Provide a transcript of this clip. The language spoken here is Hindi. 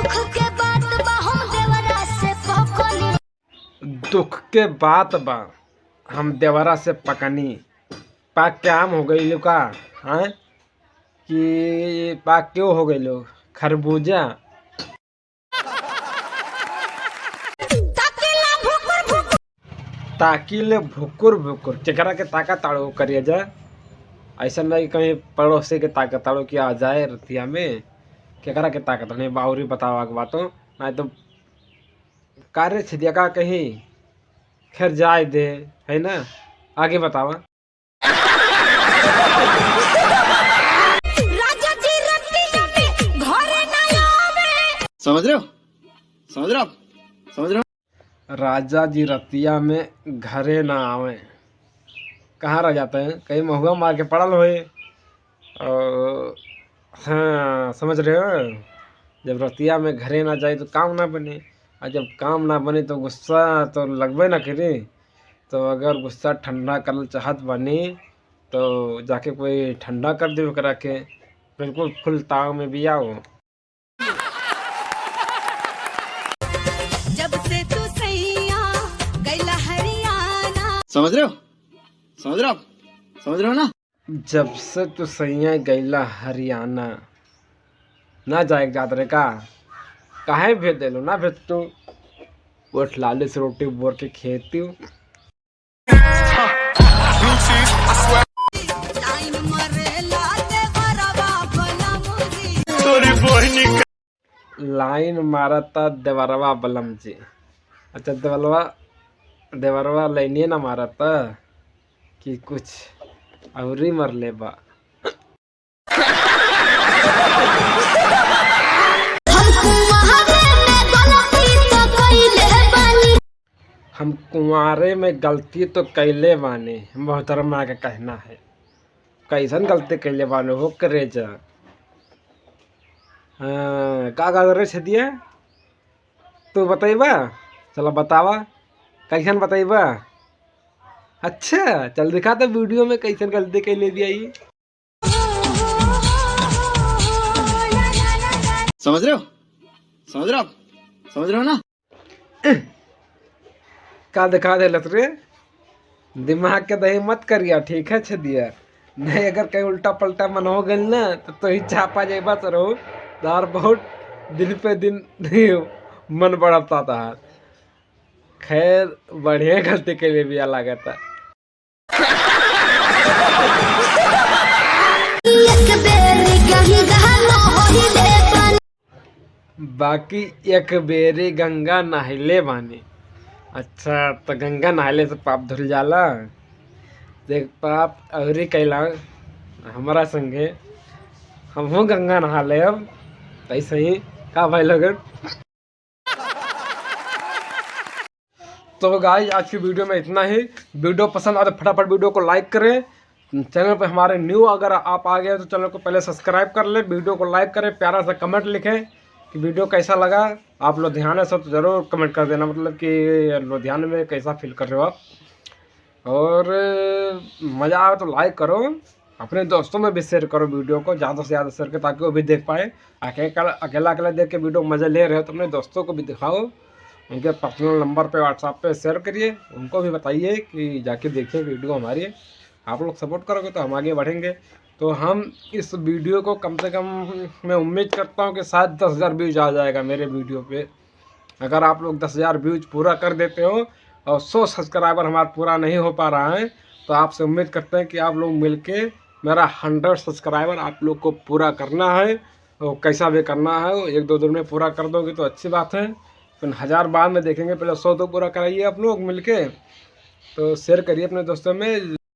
दुख के बात बा हम देवरा से पकनी। पाक क्या आम हो गई लो का हाँ कि पाक क्यों हो गई लो खरबूजा। ताकिले भुकुर भुकुर केकरा के ताका ताड़ो करिए जा। ऐसा नहीं कहीं पड़ोसी के ताकत ताड़ो कि आ जाए रतिया में केकरा के ताकत नहीं बाउरी बताओ आग बातों नहीं तो कार्य छिदिया का कहीं खैर जाए दे है ना। आगे बतावा। समझ रहे हो समझ रहे हो समझ रहे हो। राजा जी रतिया में घरे ना आवे कहाँ रह जाते हैं कहीं महुआ मार के पड़ल हुए। और हाँ समझ रहे हो जब रतिया में घरे ना जाए तो काम ना बने और जब काम ना बने तो गुस्सा तो लगबे ना करे। तो अगर गुस्सा ठंडा कर चाहत बनी तो जाके कोई ठंडा कर दे करा के बिल्कुल फुल ताव में भी आओ। जब से तू सैया गैला हरियाणा समझ रहे हो समझ रहे हो समझ रहे हो ना। जब से तू सैया गैला हरियाणा ना जाए जात रे का काहे भेज दे लो ना भेज तू उठ लाले से रोटी बोर के खेती हूँ। लाइन मारता देवरवा बलम जी। अच्छा देवरवा लाइने ना मारता कि कुछ और ही मर ले बा। हम कुंवारे में गलती तो कैले बाने मोहतरमा का कहना है। कैसन गलती कैले बाने हो करे जा। हाँ का करे दिया तू बताइबा चलो बतावा कैसन बताइबा। अच्छा चल दिखा तो वीडियो में कैसन गलती कैले दिया ये। समझ रहे हो समझ रहे हो समझ रहे हो ना। का दिखा दे लत रे दिमाग के दही मत करिया ठीक है दिया नहीं अगर कहीं उल्टा पलटा मन हो गई ना तो ही छापा जाएगा तो रहो तार बहुत दिन पे दिन मन बढ़ता था। खैर बढ़िया गलती के लिए भी लगा था। बाकी एक बेरी गंगा नहले बानी। अच्छा तो गंगा नहाले से पाप धुल जाला। देख पाप अवरी कैला हमारा संगे हम गंगा नहा ले अब ऐसे ही का भाई लगन। तो गाइस आज की वीडियो में इतना ही। वीडियो पसंद आए तो फटाफट वीडियो को लाइक करें। चैनल पे हमारे न्यू अगर आप आ गए तो चैनल को पहले सब्सक्राइब कर ले। वीडियो को लाइक करें प्यारा सा कमेंट लिखें कि वीडियो कैसा लगा। आप लुधियाना से तो ज़रूर कमेंट कर देना मतलब कि लुधियाना में कैसा फील कर रहे हो आप। और मज़ा आए तो लाइक करो अपने दोस्तों में भी शेयर करो वीडियो को ज़्यादा से ज़्यादा शेयर करो ताकि वो भी देख पाए। अकेला देख के वीडियो मज़ा ले रहे हो तो अपने दोस्तों को भी दिखाओ। उनके पर्सनल नंबर पे व्हाट्सएप पे शेयर करिए उनको भी बताइए कि जाके देखिए वीडियो हमारी। आप लोग सपोर्ट करोगे तो हम आगे बढ़ेंगे। तो हम इस वीडियो को कम से कम मैं उम्मीद करता हूँ कि शायद 10,000 व्यूज आ जाएगा मेरे वीडियो पे। अगर आप लोग 10,000 व्यूज पूरा कर देते हो और 100 सब्सक्राइबर हमारा पूरा नहीं हो पा रहा है तो आपसे उम्मीद करते हैं कि आप लोग मिलके मेरा 100 सब्सक्राइबर आप लोग को पूरा करना है। और कैसा भी करना है 1-2 दिन में पूरा कर दोगे तो अच्छी बात है। फिर 1000 बाद में देखेंगे पहले 100 तो पूरा कराइए आप लोग मिलके। तो शेयर करिए अपने दोस्तों में।